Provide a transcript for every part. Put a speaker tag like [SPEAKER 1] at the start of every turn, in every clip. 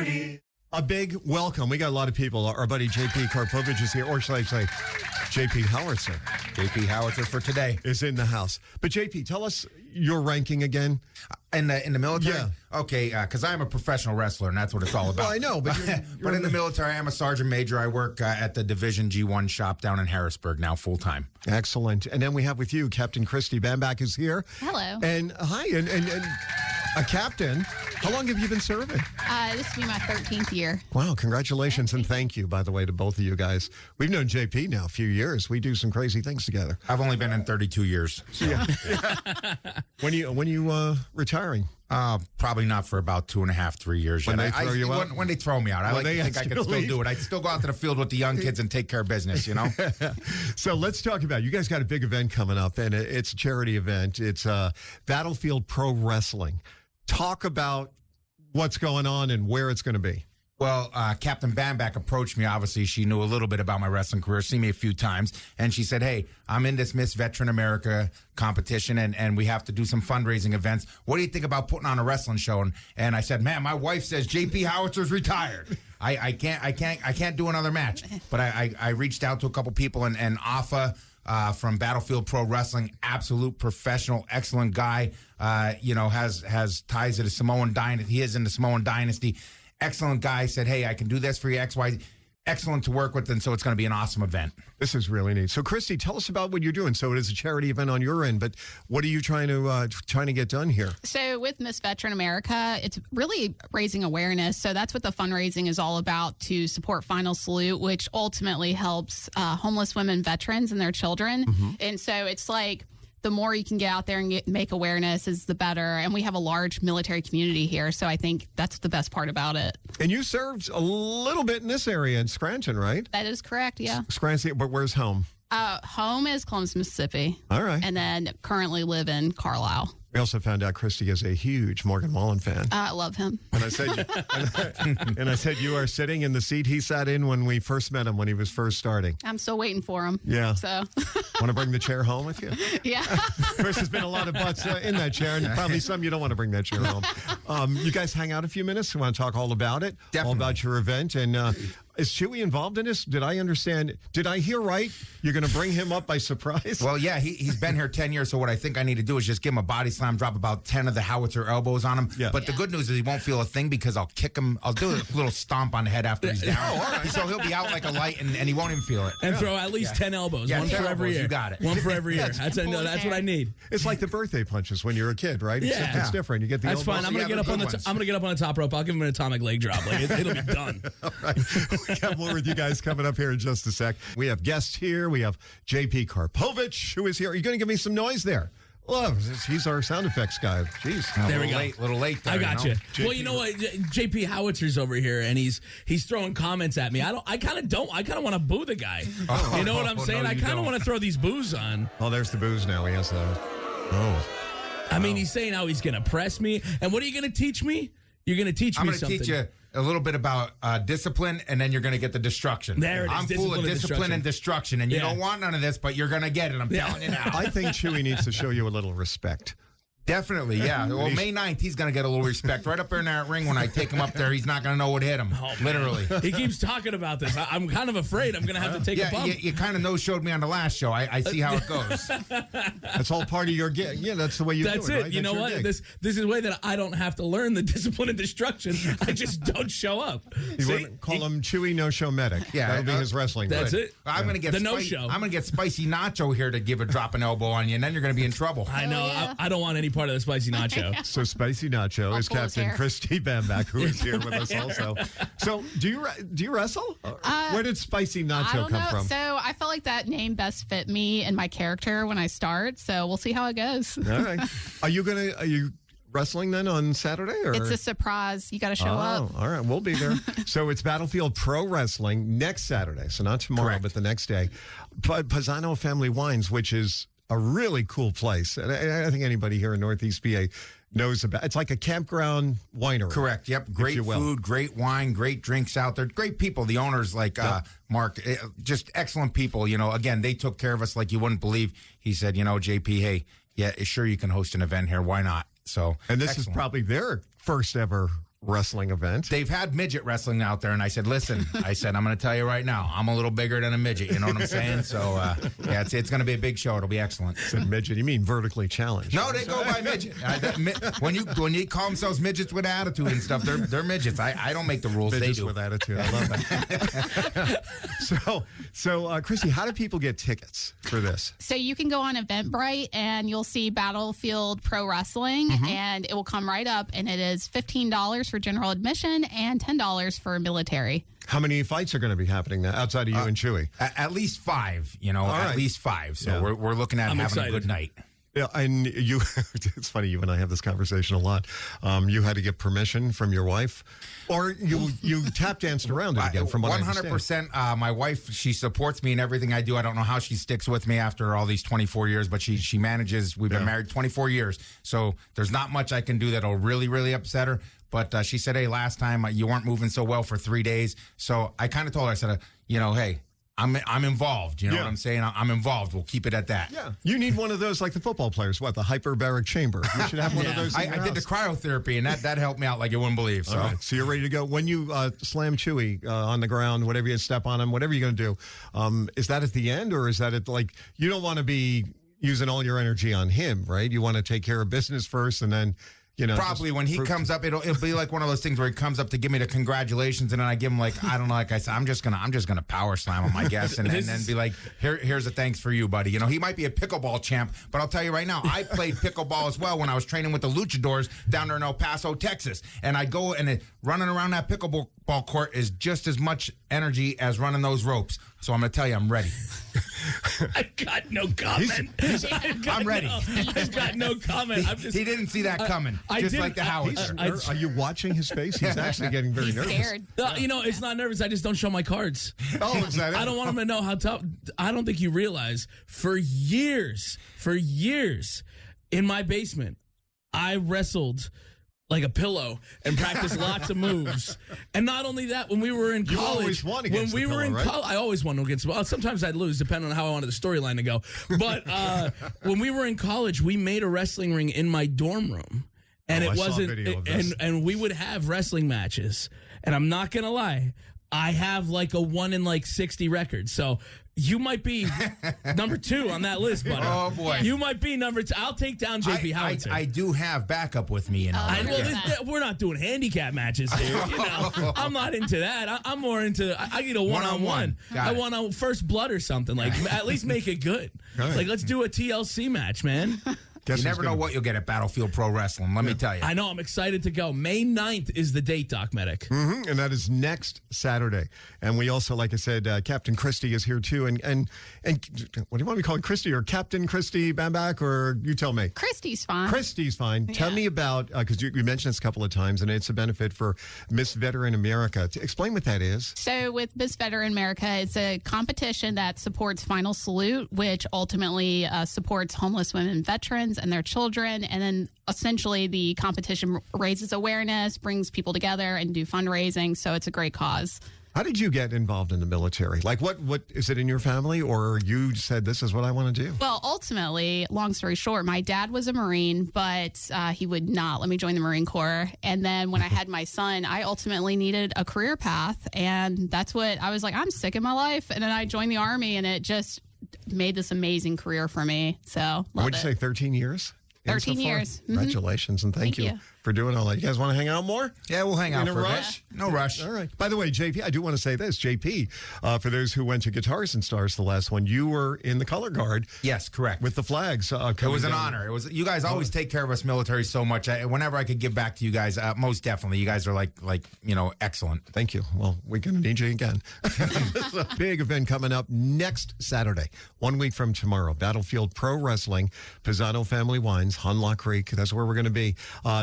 [SPEAKER 1] Jeopardy!
[SPEAKER 2] A big welcome. We got a lot of people. Our buddy J.P. Karpovich is here, or should I say J.P. Howitzer.
[SPEAKER 3] J.P. Howitzer for today.
[SPEAKER 2] Is in the house. But J.P., tell us your ranking again.
[SPEAKER 3] In the military?
[SPEAKER 2] Yeah.
[SPEAKER 3] Okay, because I'm a professional wrestler, and that's what it's all about.
[SPEAKER 2] Well, I know, but
[SPEAKER 3] but in the military, I'm a sergeant major. I work at the Division G1 shop down in Harrisburg now, full-time.
[SPEAKER 2] Excellent. And then we have with you, Captain Christy Bambach is here.
[SPEAKER 4] Hello.
[SPEAKER 2] And hi, and a captain. How long have you been serving?
[SPEAKER 4] This will be my 13th year.
[SPEAKER 2] Wow, congratulations, and thank you, by the way, to both of you guys. We've known JP now a few years. We do some crazy things together.
[SPEAKER 3] I've only been in 32 years. So.
[SPEAKER 2] Yeah. When you retiring?
[SPEAKER 3] Probably not for about 2.5, 3 years
[SPEAKER 2] When
[SPEAKER 3] yet.
[SPEAKER 2] they throw you out?
[SPEAKER 3] When they throw me out. I like to think I can still do it. I still go out to the field with the young kids and take care of business, you know?
[SPEAKER 2] So let's talk about, you guys got a big event coming up, and it's a charity event. It's Battlefield Pro Wrestling. Talk about what's going on and where it's going to be.
[SPEAKER 3] Well, Captain Bambach approached me. Obviously, she knew a little bit about my wrestling career, seen me a few times, and she said, hey, I'm in this Miss Veteran America competition, and we have to do some fundraising events. What do you think about putting on a wrestling show? And I said, man, my wife says J.P. Howitzer's retired. I can't do another match. But I reached out to a couple people, and Afa from Battlefield Pro Wrestling, absolute professional, excellent guy, has ties to the Samoan Dynasty. He is in the Samoan Dynasty. Excellent guy, said, hey, I can do this for you, XY. Excellent to work with, and so it's going to be an awesome event.
[SPEAKER 2] This is really neat. So, Christy, tell us about what you're doing. So, it is a charity event on your end, but what are you trying to get done here?
[SPEAKER 4] So with Miss Veteran America, it's really raising awareness. So that's what the fundraising is all about, to support Final Salute, which ultimately helps homeless women, veterans, and their children. Mm-hmm. And so it's like, the more you can get out there and make awareness is the better. And we have a large military community here, so I think that's the best part about it.
[SPEAKER 2] And you served a little bit in this area in Scranton, right?
[SPEAKER 4] That is correct, yeah.
[SPEAKER 2] Scranton, but where's home?
[SPEAKER 4] Home is Columbus, Mississippi.
[SPEAKER 2] All right.
[SPEAKER 4] And then currently live in Carlisle.
[SPEAKER 2] We also found out Christy is a huge Morgan Wallen fan.
[SPEAKER 4] I love him.
[SPEAKER 2] And I said, you are sitting in the seat he sat in when we first met him, when he was first starting.
[SPEAKER 4] I'm still waiting for him.
[SPEAKER 2] Yeah.
[SPEAKER 4] So.
[SPEAKER 2] Want to bring the chair home with you?
[SPEAKER 4] Yeah.
[SPEAKER 2] Chris, there's been a lot of butts in that chair, and probably some you don't want to bring that chair home. You guys hang out a few minutes. We want to talk all about it.
[SPEAKER 3] Definitely.
[SPEAKER 2] All about your event. And is Chewy involved in this? Did I understand? Did I hear right? You're going to bring him up by surprise?
[SPEAKER 3] Well, yeah, he's been here 10 years, so what I think I need to do is just give him a body slam, drop about 10 of the howitzer elbows on him.
[SPEAKER 2] Yeah.
[SPEAKER 3] But the good news is he won't feel a thing, because I'll kick him. I'll do a little stomp on the head after he's down.
[SPEAKER 2] Oh, all right.
[SPEAKER 3] So he'll be out like a light, and he won't even feel it.
[SPEAKER 5] And throw at least 10 elbows.
[SPEAKER 3] Yeah,
[SPEAKER 5] one
[SPEAKER 3] 10
[SPEAKER 5] for every
[SPEAKER 3] elbows,
[SPEAKER 5] year.
[SPEAKER 3] you got it.
[SPEAKER 5] One for every year. That's what I need.
[SPEAKER 2] It's like the birthday punches when you're a kid, right? Except it's different. You get the
[SPEAKER 5] That's
[SPEAKER 2] elbows.
[SPEAKER 5] fine. I'm gonna get up on the top rope. I'll give him an atomic leg drop. Like, it'll be done.
[SPEAKER 2] All right. We got more with you guys coming up here in just a sec. We have guests here. We have J.P. Karpovich, who is here. Are you going to give me some noise there? Well, he's our sound effects guy. Jeez.
[SPEAKER 5] There we go.
[SPEAKER 3] A little late there,
[SPEAKER 5] I got you.
[SPEAKER 3] know?
[SPEAKER 5] Well, you know what? JP Howitzer's over here, and he's throwing comments at me. I kind of want to boo the guy. You know what I'm saying?
[SPEAKER 3] No,
[SPEAKER 5] I kind of want to throw these boos on.
[SPEAKER 2] Oh, there's the booze now. He has those. Oh.
[SPEAKER 5] I mean, he's saying how he's going to press me. And what are you going to teach me? You're going to teach me something.
[SPEAKER 3] I'm going to teach you a little bit about discipline, and then you're going to get the destruction.
[SPEAKER 5] There it is.
[SPEAKER 3] I'm full of discipline and destruction, and you don't want none of this, but you're going to get it. I'm telling you now.
[SPEAKER 2] I think Chewy needs to show you a little respect.
[SPEAKER 3] Definitely, yeah. Well, May 9th, he's going to get a little respect. Right up there in that ring, when I take him up there, he's not going to know what hit him.
[SPEAKER 5] Oh,
[SPEAKER 3] literally.
[SPEAKER 5] He keeps talking about this. I'm kind of afraid I'm going to have to take a bump.
[SPEAKER 3] You kind of no-showed me on the last show. I see how it goes.
[SPEAKER 2] That's all part of your gig. Yeah, that's the way you do it.
[SPEAKER 5] That's it.
[SPEAKER 2] Right?
[SPEAKER 5] You know what? This is a way that I don't have to learn the discipline and destruction. I just don't show up.
[SPEAKER 2] Call him Chewy No-Show Medic.
[SPEAKER 3] Yeah,
[SPEAKER 2] that'll be his wrestling.
[SPEAKER 5] That's it.
[SPEAKER 3] I'm going to get
[SPEAKER 5] the no-show.
[SPEAKER 3] I'm going to get Spicy Nacho here to give a dropping elbow on you, and then you're going to be in trouble.
[SPEAKER 5] I know.
[SPEAKER 4] Yeah.
[SPEAKER 5] I don't want any part of the Spicy Nacho.
[SPEAKER 2] So Spicy Nacho is
[SPEAKER 4] pull his
[SPEAKER 2] Captain
[SPEAKER 4] hair.
[SPEAKER 2] Christy Bambach, who is here with us also. So do you wrestle? Where did Spicy
[SPEAKER 4] I
[SPEAKER 2] Nacho
[SPEAKER 4] don't
[SPEAKER 2] come
[SPEAKER 4] know.
[SPEAKER 2] from?
[SPEAKER 4] So I felt like that name best fit me and my character when I start. So we'll see how it goes.
[SPEAKER 2] All right. Are you wrestling then on Saturday? Or?
[SPEAKER 4] It's a surprise. You got to show up.
[SPEAKER 2] All right. We'll be there. So it's Battlefield Pro Wrestling next Saturday. So not tomorrow,
[SPEAKER 3] Correct.
[SPEAKER 2] but the next day. Pisano Family Wines, which is a really cool place. And I think anybody here in Northeast PA knows about. It's like a campground winery.
[SPEAKER 3] Correct. Yep. Great food, great wine, great drinks out there. Great people. The owners, like Mark, just excellent people. You know, again, they took care of us like you wouldn't believe. He said, JP, hey, yeah, sure, you can host an event here. Why not? So,
[SPEAKER 2] and this is probably their first ever wrestling event.
[SPEAKER 3] They've had midget wrestling out there, and I said, listen, I'm going to tell you right now, I'm a little bigger than a midget. You know what I'm saying? So, yeah, it's going to be a big show. It'll be excellent.
[SPEAKER 2] Said midget, you mean vertically challenged?
[SPEAKER 3] No, they go by midget. When you call themselves midgets with attitude and stuff, they're midgets. I don't make the rules.
[SPEAKER 2] Midgets
[SPEAKER 3] they do.
[SPEAKER 2] with attitude. I love that. So, Christy, how do people get tickets for this?
[SPEAKER 4] So you can go on Eventbrite and you'll see Battlefield Pro Wrestling, and it will come right up, and it is $15 for general admission and $10 for military.
[SPEAKER 2] How many fights are going to be happening now outside of you and Chewy?
[SPEAKER 3] At least 5, at least 5. So
[SPEAKER 2] Yeah.
[SPEAKER 3] we're looking at having
[SPEAKER 5] excited.
[SPEAKER 3] a good night.
[SPEAKER 2] Yeah, and you, it's funny, you and I have this conversation a lot. You had to get permission from your wife, or you tap danced around it again, from what I understand.
[SPEAKER 3] 100%. My wife, she supports me in everything I do. I don't know how she sticks with me after all these 24 years, but she manages. We've been married 24 years, so there's not much I can do that'll really, really upset her. But she said, hey, last time you weren't moving so well for 3 days. So I kind of told her, I said, hey, I'm involved. You know what I'm saying? I'm involved. We'll keep it at that.
[SPEAKER 2] Yeah. You need one of those like the football players. What, the hyperbaric chamber? You should have one of those.
[SPEAKER 3] I did the cryotherapy, and that helped me out like you wouldn't believe. So,
[SPEAKER 2] right. So you're ready to go. When you slam Chewy on the ground, whatever you step on him, whatever you're going to do, is that at the end, or is that at you don't want to be using all your energy on him, right? You want to take care of business first, and then.
[SPEAKER 3] Probably when he comes up, it'll be like one of those things where he comes up to give me the congratulations, and then I give him I don't know, like I said, I'm just gonna power slam him, I guess, and then be like, here's a thanks for you, buddy. He might be a pickleball champ, but I'll tell you right now, I played pickleball as well when I was training with the Luchadors down there in El Paso, Texas, and I go and running around that pickleball court is just as much energy as running those ropes. So I'm gonna tell you, I'm ready.
[SPEAKER 5] I've got no comment.
[SPEAKER 3] I'm ready.
[SPEAKER 5] I've got no comment.
[SPEAKER 3] He didn't see that coming. Like the Howitzer.
[SPEAKER 2] Are you watching his face? He's actually getting very nervous.
[SPEAKER 4] Scared.
[SPEAKER 5] It's not nervous. I just don't show my cards.
[SPEAKER 2] Oh, is that it?
[SPEAKER 5] I don't want him to know how tough. I don't think you realize, for years, in my basement, I wrestled like a pillow and practiced lots of moves. And not only that, when we were in college,
[SPEAKER 2] always won against the pillow, right?
[SPEAKER 5] I always won against. Well, sometimes I'd lose, depending on how I wanted the storyline to go. But when we were in college, we made a wrestling ring in my dorm room, and
[SPEAKER 2] I saw a video of this.
[SPEAKER 5] and we would have wrestling matches. And I'm not gonna lie, I have like a 1 in 60 record. So you might be number 2 on that list, buddy.
[SPEAKER 3] Oh, boy.
[SPEAKER 5] You might be number 2. I'll take down JP Howitzer.
[SPEAKER 3] I do have backup with me,
[SPEAKER 5] We're not doing handicap matches here. I'm not into that. I'm more into, I get a one-on-one. I want a first blood or something. At least make it good.
[SPEAKER 2] Right.
[SPEAKER 5] Let's do a TLC match, man.
[SPEAKER 3] You never know what you'll get at Battlefield Pro Wrestling, let me tell you.
[SPEAKER 5] I know. I'm excited to go. May 9th is the date, Doc Medic.
[SPEAKER 2] Mm-hmm, and that is next Saturday. And we also, like I said, Captain Christy is here too. And what do you want me to call it, Christy or Captain Christy Bambach, or you tell me?
[SPEAKER 4] Christy's fine.
[SPEAKER 2] Christy's fine. Yeah. Tell me about, because you mentioned this a couple of times, and it's a benefit for Miss Veteran America. Explain what that is.
[SPEAKER 4] So with Miss Veteran America, it's a competition that supports Final Salute, which ultimately supports homeless women veterans and their children. And then essentially the competition raises awareness, brings people together, and do fundraising. So it's a great cause.
[SPEAKER 2] How did you get involved in the military? Like, what is it in your family, or you said this is what I want to do?
[SPEAKER 4] Well, ultimately, long story short, my dad was a Marine, but he would not let me join the Marine Corps. And then when I had my son, I ultimately needed a career path. And that's what I was like, I'm sick of my life. And then I joined the Army, and it just made this amazing career for me. So,
[SPEAKER 2] Would you say 13 years?
[SPEAKER 4] 13 years. Mm-hmm.
[SPEAKER 2] Congratulations, and thank you for doing all that. You guys want to hang out more?
[SPEAKER 3] Yeah, we'll hang out
[SPEAKER 2] in
[SPEAKER 3] for
[SPEAKER 2] a rush.
[SPEAKER 3] No rush.
[SPEAKER 2] All right. By the way, JP, I do want to say this. JP, for those who went to Guitars and Stars, the last one, you were in the color guard.
[SPEAKER 3] Yes, correct.
[SPEAKER 2] With the flags.
[SPEAKER 3] It was an honor. It was. You guys always take care of us military so much. Whenever I could give back to you guys, most definitely. You guys are like excellent.
[SPEAKER 2] Thank you. Well, we're going to need you again. There's a big event coming up next Saturday, 1 week from tomorrow. Battlefield Pro Wrestling, Pisano Family Wines, Hunlock Creek. That's where we're going to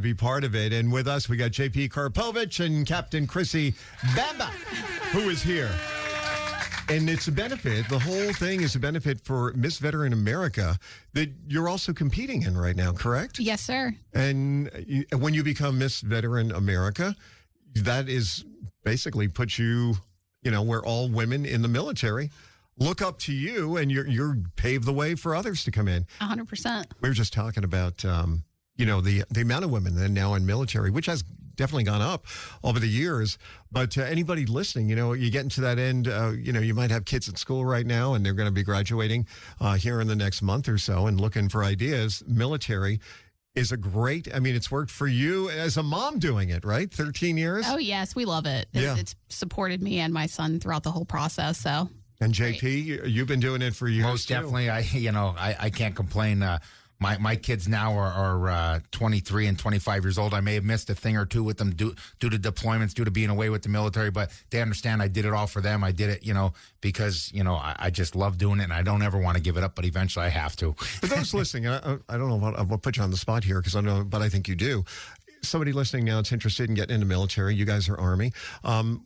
[SPEAKER 2] be part of it. And with us, we got JP Karpovich and Captain Chrissy Bambach, who is here. And it's a benefit. The whole thing is a benefit for Miss Veteran America that you're also competing in right now, correct?
[SPEAKER 4] Yes, sir.
[SPEAKER 2] And when you become Miss Veteran America, that is basically puts you, where all women in the military look up to you, and you're pave the way for others to come in.
[SPEAKER 4] 100%.
[SPEAKER 2] We were just talking about, the amount of women that are now in military, which has definitely gone up over the years. But anybody listening, you get into that end, you might have kids at school right now and they're going to be graduating here in the next month or so and looking for ideas. Military is a great, it's worked for you as a mom doing it, right? 13 years?
[SPEAKER 4] Oh, yes, we love it.
[SPEAKER 2] Yeah.
[SPEAKER 4] It's supported me and my son throughout the whole process, so.
[SPEAKER 2] And JP, you've been doing it for years.
[SPEAKER 3] Most
[SPEAKER 2] too.
[SPEAKER 3] definitely. I can't complain. My kids now are 23 and 25 years old. I may have missed a thing or two with them due to deployments, due to being away with the military, but they understand I did it all for them. I did it, because, I just love doing it and I don't ever want to give it up, but eventually I have to.
[SPEAKER 2] For those listening, I don't know what I'll put you on the spot here because I know, but I think you do. Somebody listening now that's interested in getting into military, you guys are Army.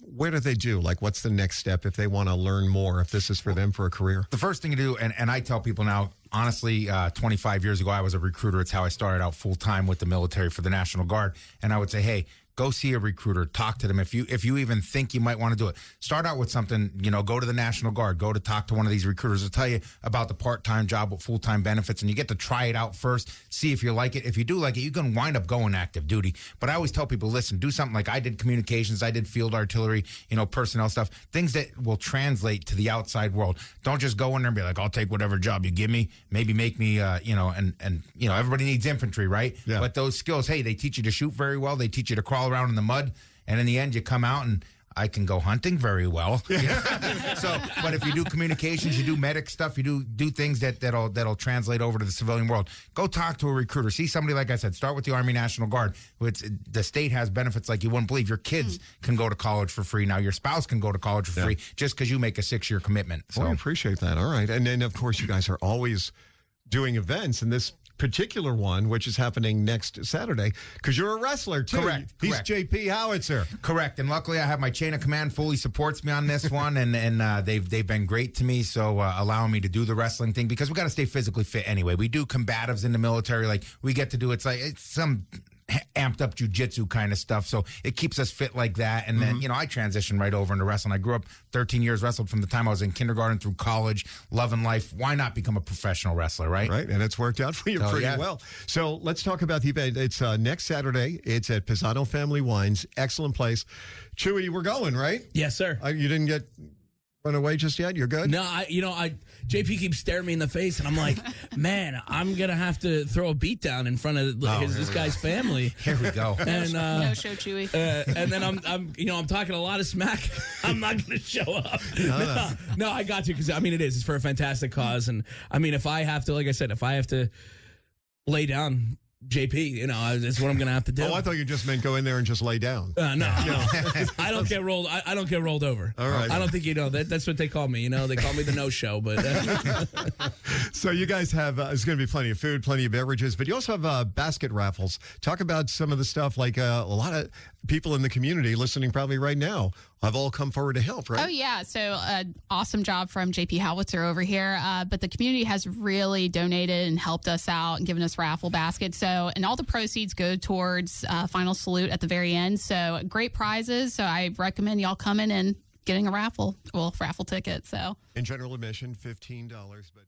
[SPEAKER 2] Where do they do? Like, what's the next step if they want to learn more, if this is for them for a career?
[SPEAKER 3] The first thing to do, and I tell people now, honestly, 25 years ago, I was a recruiter. It's how I started out full-time with the military for the National Guard. And I would say, hey, go see a recruiter, talk to them. If you even think you might want to do it, start out with something, go to the National Guard, go to talk to one of these recruiters. They'll tell you about the part-time job with full-time benefits, and you get to try it out first, see if you like it. If you do like it, you can wind up going active duty. But I always tell people, listen, do something like I did communications, I did field artillery, personnel stuff, things that will translate to the outside world. Don't just go in there and be like, I'll take whatever job you give me, maybe make me, everybody needs infantry, right?
[SPEAKER 2] Yeah.
[SPEAKER 3] But those skills, hey, they teach you to shoot very well, they teach you to crawl around in the mud, and in the end you come out and I can go hunting very well. So, but if you do communications, you do medic stuff, you do things that'll translate over to the civilian world. Go talk to a recruiter. See somebody, like I said, start with the Army National Guard. The state has benefits like you wouldn't believe. Your kids can go to college for free now. Your spouse can go to college for free just because you make a 6-year commitment. So
[SPEAKER 2] I appreciate that. All right. And then, of course, you guys are always doing events, and this particular one, which is happening next Saturday, because you're a wrestler too.
[SPEAKER 3] Correct.
[SPEAKER 2] He's JP Howitzer.
[SPEAKER 3] Correct. And luckily I have my chain of command fully supports me on this one, and they've been great to me, so allowing me to do the wrestling thing, because we got to stay physically fit anyway. We do combatives in the military, like we get to do, it's some amped up jiu-jitsu kind of stuff, so it keeps us fit like that. And then I transitioned right over into wrestling. I grew up 13 years, wrestled from the time I was in kindergarten through college, loving life. Why not become a professional wrestler, right?
[SPEAKER 2] And it's worked out for you pretty well. So let's talk about the event. It's next Saturday. It's at Pisano Family Wines. Excellent place. Chewy, we're going, right?
[SPEAKER 5] Yes, sir.
[SPEAKER 2] You didn't get run away just yet? You're good?
[SPEAKER 5] No, JP keeps staring me in the face, and I'm like, man, I'm gonna have to throw a beat down in front of this guy's family.
[SPEAKER 3] Here we go.
[SPEAKER 5] And
[SPEAKER 4] No show, Chewy.
[SPEAKER 5] and then I'm talking a lot of smack. I'm not gonna show up. No, I got to, because it's for a fantastic cause, and if I have to, like I said, if I have to lay down JP, it's what I'm going to have to do.
[SPEAKER 2] Oh, I thought you just meant go in there and just lay down.
[SPEAKER 5] No. I don't get rolled. I don't get rolled over.
[SPEAKER 2] All right.
[SPEAKER 5] I don't think that's what they call me. They call me the no-show. But
[SPEAKER 2] so you guys have there's going to be plenty of food, plenty of beverages, but you also have basket raffles. Talk about some of the stuff, like a lot of people in the community listening probably right now have all come forward to help, right?
[SPEAKER 4] Oh, yeah. So awesome job from JP Howitzer over here. But the community has really donated and helped us out and given us raffle baskets. And all the proceeds go towards Final Salute at the very end. So great prizes. So I recommend y'all coming and getting a raffle ticket. So
[SPEAKER 2] in general admission, $15, but